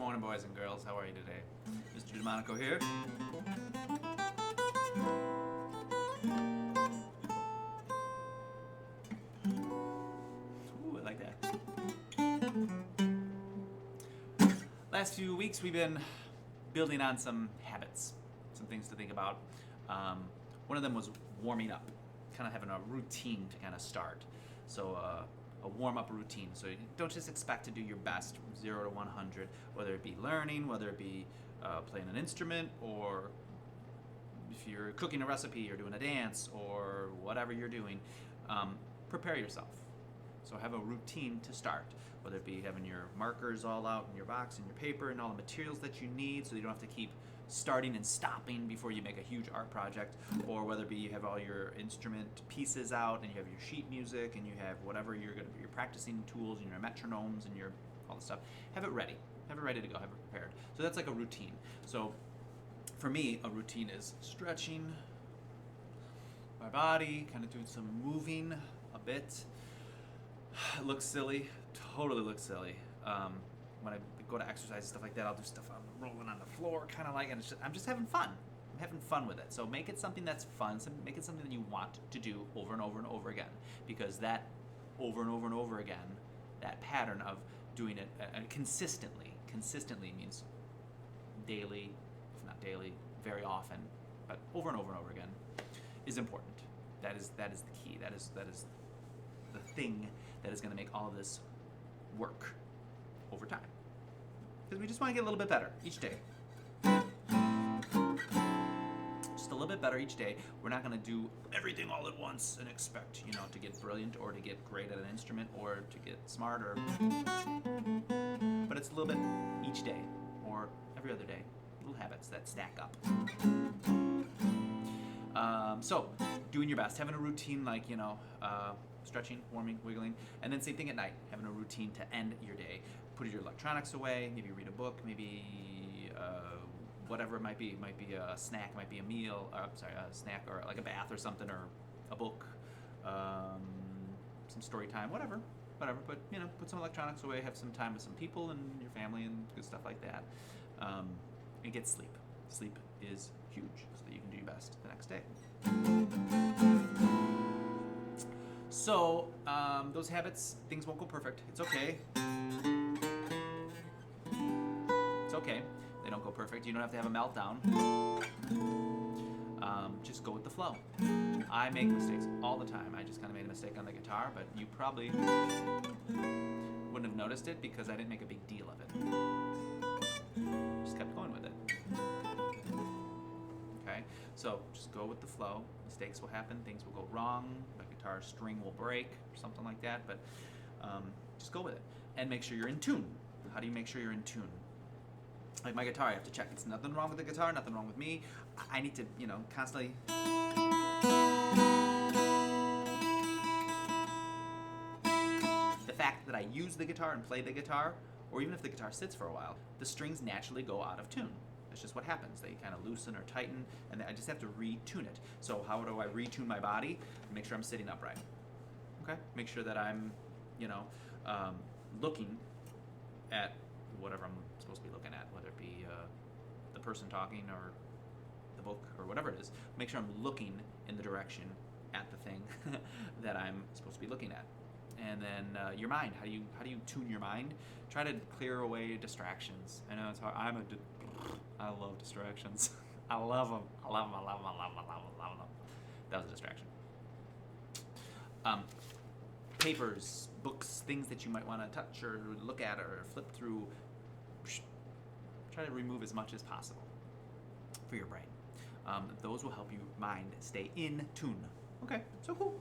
Morning, boys and girls. How are you today? Mr. Domanico here. Ooh, I like that. Last few weeks we've been building on some habits, some things to think about. One of them was warming up, kind of having a routine to kind of start. So a warm-up routine. So you don't just expect to do your best from 0 to 100, whether it be learning, whether it be playing an instrument, or if you're cooking a recipe or doing a dance or whatever you're doing. Prepare yourself. So have a routine to start, whether it be having your markers all out in your box and your paper and all the materials that you need so you don't have to keep starting and stopping before you make a huge art project, or whether it be you have all your instrument pieces out and you have your sheet music and you have whatever your practicing tools and your metronomes and your all the stuff. Have it ready. Have it ready to go. Have it prepared. So that's like a routine. So for me, a routine is stretching my body, kind of doing some moving a bit. It looks silly, totally looks silly. When I go to exercise and stuff like that, I'll do stuff I'm rolling on the floor, kind of like, and I'm just having fun. I'm having fun with it. So make it something that's fun. Make it something that you want to do over and over and over again, because that over and over and over again, that pattern of doing it consistently means daily, if not daily, very often, but over and over and over again, is important. That is the key. That is the thing that is going to make all of this work over time. Because we just want to get a little bit better each day. Just a little bit better each day. We're not going to do everything all at once and expect, to get brilliant or to get great at an instrument or to get smart, but it's a little bit each day or every other day. Little habits that stack up. So doing your best, having a routine like, stretching, warming, wiggling, and then same thing at night, having a routine to end your day. Put your electronics away, maybe read a book, maybe whatever it might be. It might be a snack, might be a meal, a snack or like a bath or something, or a book, some story time, whatever. But, put some electronics away, have some time with some people and your family and good stuff like that. And get sleep. Sleep is huge so that you can do your best the next day. So, those habits, things won't go perfect. It's okay. It's okay. They don't go perfect. You don't have to have a meltdown. Just go with the flow. I make mistakes all the time. I just kind of made a mistake on the guitar, but you probably wouldn't have noticed it because I didn't make a big deal of it. Just kept going with it. Okay? So just go with the flow. Mistakes will happen. Things will go wrong. The guitar string will break or something like that. But just go with it. And make sure you're in tune. How do you make sure you're in tune? Like my guitar, I have to check. It's nothing wrong with the guitar, nothing wrong with me. I need to, constantly... The fact that I use the guitar and play the guitar, or even if the guitar sits for a while, the strings naturally go out of tune. That's just what happens. They kind of loosen or tighten, and I just have to retune it. So how do I retune my body? Make sure I'm sitting upright. Okay? Make sure that I'm, looking at whatever I'm supposed to be looking at, whether it be the person talking or the book or whatever it is. Make sure I'm looking in the direction at the thing that I'm supposed to be looking at. And then your mind. How do you tune your mind? Try to clear away distractions. I know it's hard. I love distractions. I love them. I love them. That was a distraction. Papers, books, things that you might want to touch or look at or flip through. Try to remove as much as possible for your brain. Those will help your mind stay in tune. Okay, so cool.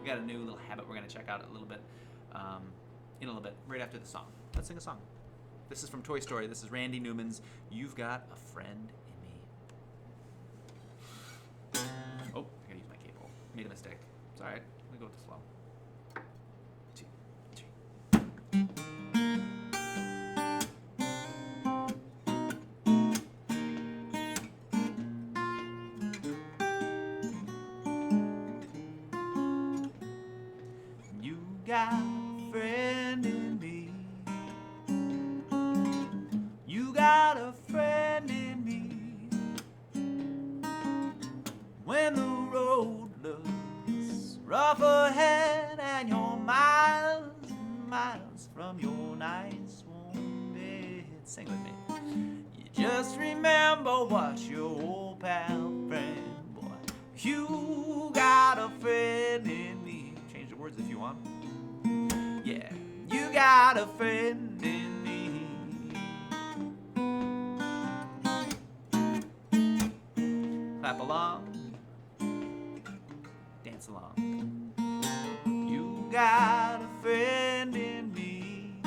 We got a new little habit we're going to check out a little bit, in a little bit, right after the song. Let's sing a song. This is from Toy Story. This is Randy Newman's You've Got a Friend in Me. Oh, I gotta use my cable. Made a mistake. It's alright. Let me go with the flow. 2, 3. You got a friend in me. miles from your nice warm bed. Sing with me. You just remember what your old pal friend, boy. You got a friend in me. Change the words if you want. Yeah, you got a friend in me. Clap along. Dance along. You got a friend in me.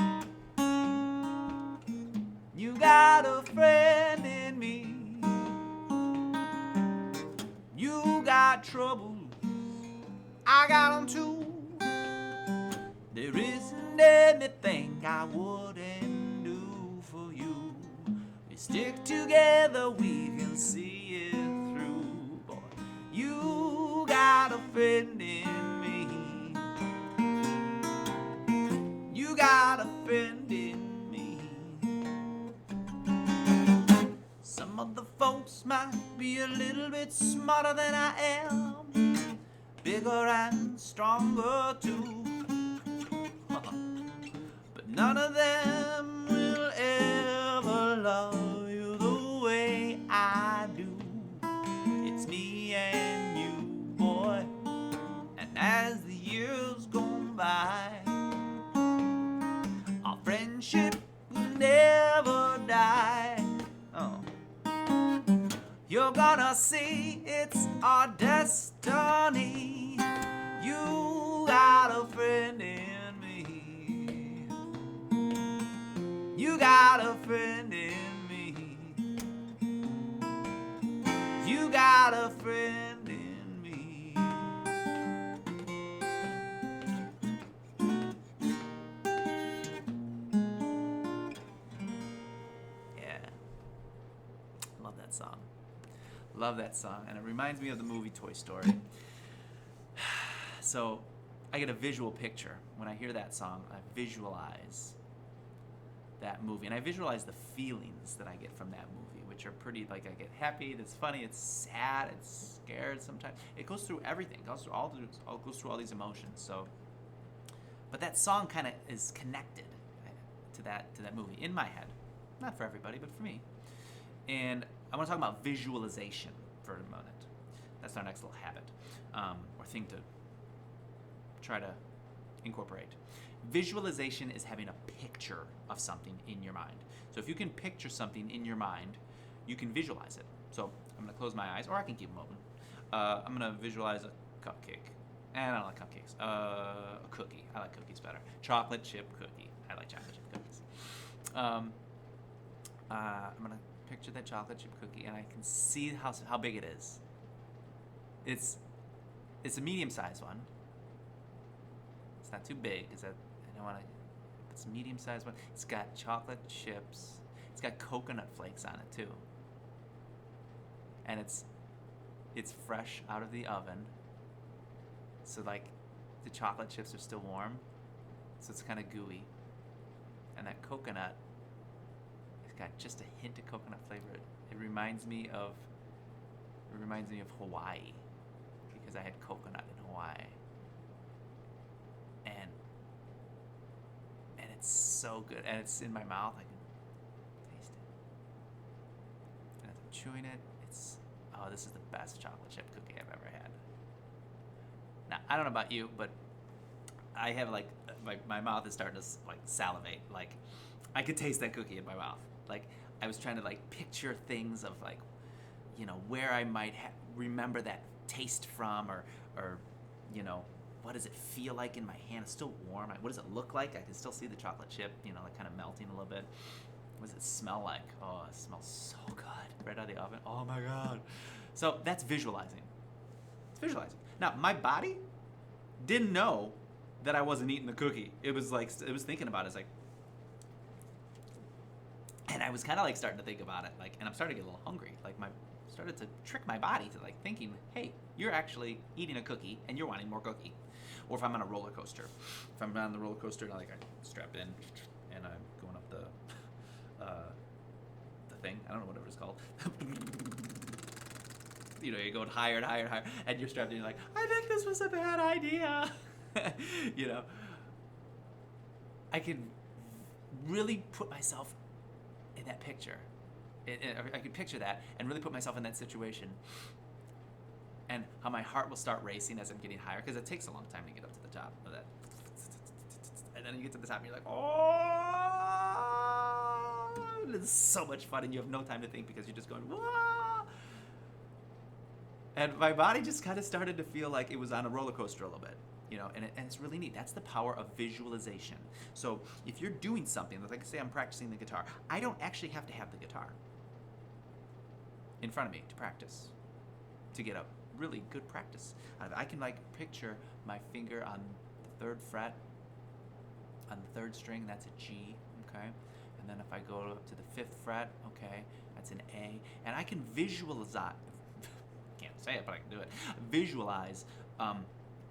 You got a friend in me. You got troubles, I got them too. There isn't anything I wouldn't do for you. We stick together, we can see it through. Boy, you got a friend in me. You got a friend in me. Some of the folks might be a little bit smarter than I am, bigger and stronger too. But none of them will ever love you the way I do. It's me and you, boy. And as the years go by, our friendship will never die. Oh. You're gonna see it's our destiny. You got a friend in me. You got a friend in me. You got a friend in me. Yeah. Love that song. Love that song. And it reminds me of the movie Toy Story. So I get a visual picture. When I hear that song, I visualize that movie. And I visualize the feelings that I get from that movie, which are pretty, like, I get happy, it's funny, it's sad, it's scared sometimes. It goes through everything. It goes through all these emotions. So, but that song kind of is connected to that movie in my head. Not for everybody, but for me. And I want to talk about visualization for a moment. That's our next little habit, or thing to try to incorporate. Visualization is having a picture of something in your mind. So if you can picture something in your mind, you can visualize it. So I'm going to close my eyes, or I can keep them open. I'm going to visualize a cupcake. And I don't like cupcakes. A cookie. I like cookies better. Chocolate chip cookie. I like chocolate chip cookies. I'm going to picture that chocolate chip cookie, and I can see how big it is. It's a medium-sized one. It's not too big. I don't want to. It's a medium-sized one. It's got chocolate chips. It's got coconut flakes on it too. And it's fresh out of the oven. So like the chocolate chips are still warm. So it's kind of gooey. And that coconut, it's got just a hint of coconut flavor. It reminds me of Hawaii, because I had coconut in Hawaii. And it's so good, and it's in my mouth. I can taste it. And as I'm chewing it, this is the best chocolate chip cookie I've ever had. Now, I don't know about you, but I have my mouth is starting to like salivate. Like, I could taste that cookie in my mouth. Like, I was trying to like picture things of like, where I might remember that taste from, or what does it feel like in my hand? It's still warm. What does it look like? I can still see the chocolate chip, like kind of melting a little bit. What does it smell like? Oh, it smells so good. Right out of the oven. Oh my God. So that's visualizing. It's visualizing. Now, my body didn't know that I wasn't eating the cookie. It was thinking about it. It's like, and I was kind of like starting to think about it. Like, and I'm starting to get a little hungry. Like, started to trick my body to like thinking, hey, you're actually eating a cookie and you're wanting more cookie. Or if I'm on a roller coaster. If I'm on the roller coaster, like I strap in and I'm going up the thing. I don't know whatever it's called. You're going higher and higher and higher, and you're strapped in. You're like, I think this was a bad idea. I could really put myself in that picture. I could picture that and really put myself in that situation, and how my heart will start racing as I'm getting higher, because it takes a long time to get up to the top of that. And then you get to the top and you're like, oh, it's so much fun, and you have no time to think because you're just going, whoa. And my body just kind of started to feel like it was on a roller coaster a little bit, and it's really neat. That's the power of visualization. So if you're doing something, like I say, I'm practicing the guitar, I don't actually have to have the guitar in front of me to practice, to get a really good practice out of it. I can picture my finger on the 3rd fret, on the 3rd string, that's a G, okay? And then if I go up to the 5th fret, okay, that's an A. And I can visualize, can't say it, but I can do it, visualize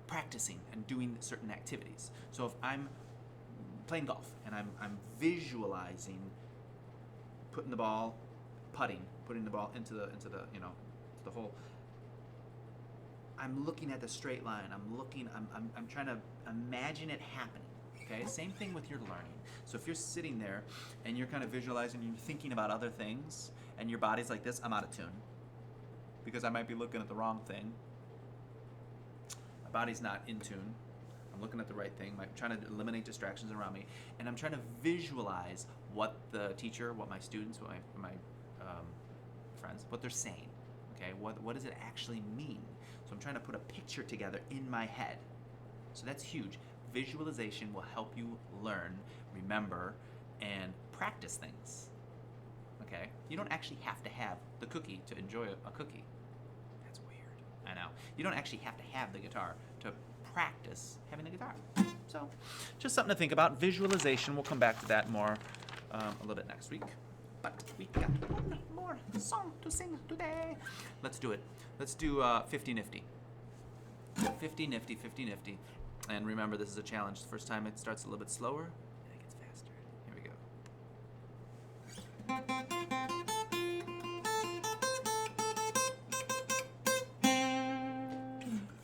practicing and doing certain activities. So if I'm playing golf and I'm visualizing putting the ball into the the hole, I'm looking at the straight line. I'm trying to imagine it happening. Okay, same thing with your learning. So if you're sitting there and you're kind of visualizing, you're thinking about other things, and your body's like this, I'm out of tune, because I might be looking at the wrong thing. My body's not in tune. I'm looking at the right thing. I'm trying to eliminate distractions around me, and I'm trying to visualize what the teacher, what my students, what my friends, what they're saying. Okay, what does it actually mean? So I'm trying to put a picture together in my head. So that's huge. Visualization will help you learn, remember, and practice things. Okay? You don't actually have to have the cookie to enjoy a cookie. That's weird. I know. You don't actually have to have the guitar to practice having the guitar. So, just something to think about. Visualization, we'll come back to that more a little bit next week. But we got one more song to sing today. Let's do it. Let's do 50 Nifty. 50 Nifty, 50 Nifty. And remember, this is a challenge. The first time it starts a little bit slower, and it gets faster. Here we go.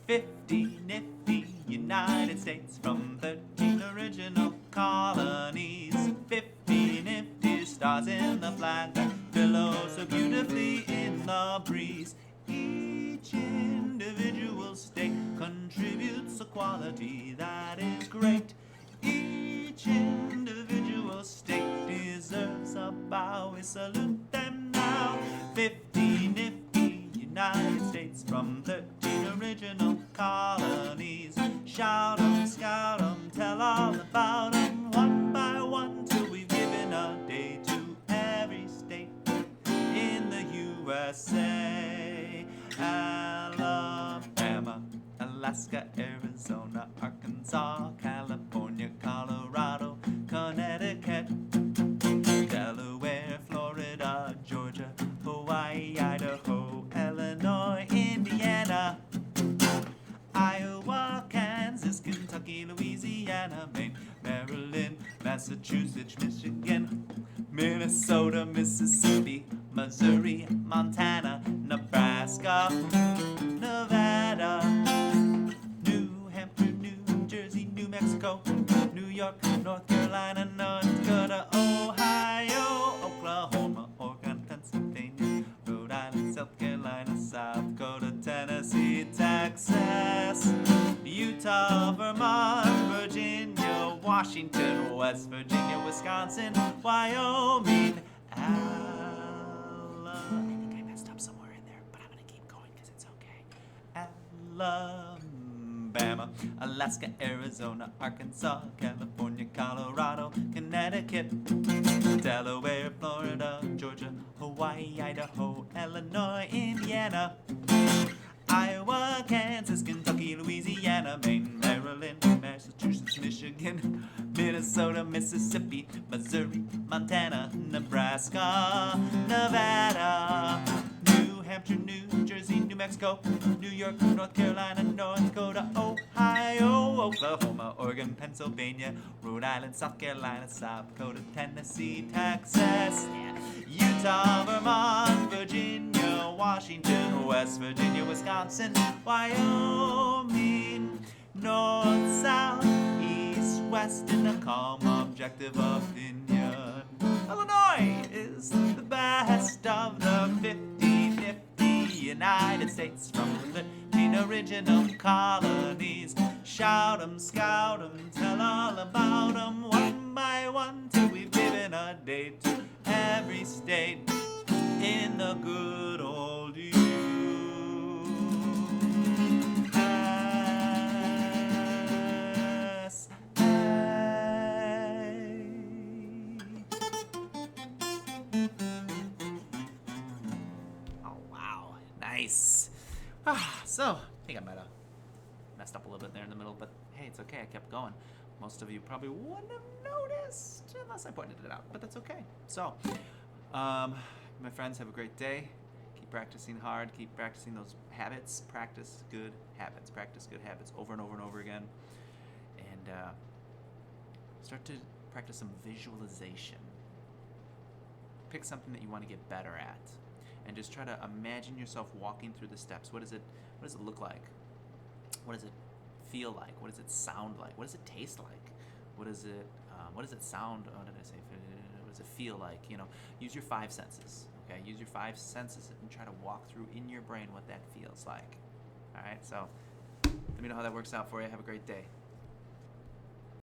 50 nifty United States from 13 original colonies. 50 nifty stars in the flag that billows so beautifully in the breeze. Each individual state contributes a quality that is great. Each individual state deserves a bow. We salute them now. 50 nifty United States from 13 original colonies. Shout 'em, scout 'em, tell all about 'em, one by one, till we've given a day to every state in the USA. Alabama, Alaska, Arizona, Arkansas, California, Colorado, Connecticut, Delaware, Florida, Georgia, Hawaii, Idaho, Illinois, Indiana, Iowa, Kansas, Kentucky, Louisiana, Maine, Maryland, Massachusetts, Michigan, Minnesota, Mississippi, Missouri, Montana, Nebraska, Nevada, New Hampshire, New Jersey, New Mexico, New York, North Carolina, North Dakota, Ohio, Oklahoma, Oregon, Pennsylvania, Rhode Island, South Carolina, South Dakota, Tennessee, Texas, Utah, Vermont, Virginia, Washington, West Virginia, Wisconsin, Wyoming, I think I messed up somewhere in there, but I'm going to keep going because it's okay. Alabama, Alaska, Arizona, Arkansas, California, Colorado, Connecticut, Delaware, Florida, Georgia, Hawaii, Idaho, Illinois, Indiana, Iowa, Kansas, Kentucky, Louisiana, Maine, Maryland, Massachusetts, Michigan, Minnesota, Mississippi, Missouri, Montana, Nebraska, Nevada, New Hampshire, New Jersey, New Mexico, New York, North Carolina, North Dakota, Ohio, Oklahoma, Oregon, Pennsylvania, Rhode Island, South Carolina, South Dakota, Tennessee, Texas, Utah, Vermont, Virginia, Washington, West Virginia, Wisconsin, Wyoming, North, South, East, west in a calm, objective opinion. Illinois is the best of the 50-50 United States from the 13 original colonies. Shout 'em, scout 'em, tell all about 'em one by one till we've given a date to every state in the good old Oh, wow. Nice. So, I think I might have messed up a little bit there in the middle, but hey, it's okay. I kept going. Most of you probably wouldn't have noticed unless I pointed it out, but that's okay. So, my friends, have a great day. Keep practicing hard. Keep practicing those habits. Practice good habits. Practice good habits over and over and over again. And start to practice some visualization. Pick something that you want to get better at, and just try to imagine yourself walking through the steps. What does it look like? What does it feel like? What does it sound like? What does it taste like? What does it sound? Oh, did I say? What does it feel like? Use your 5 senses. Okay, use your 5 senses and try to walk through in your brain what that feels like. All right, so let me know how that works out for you. Have a great day.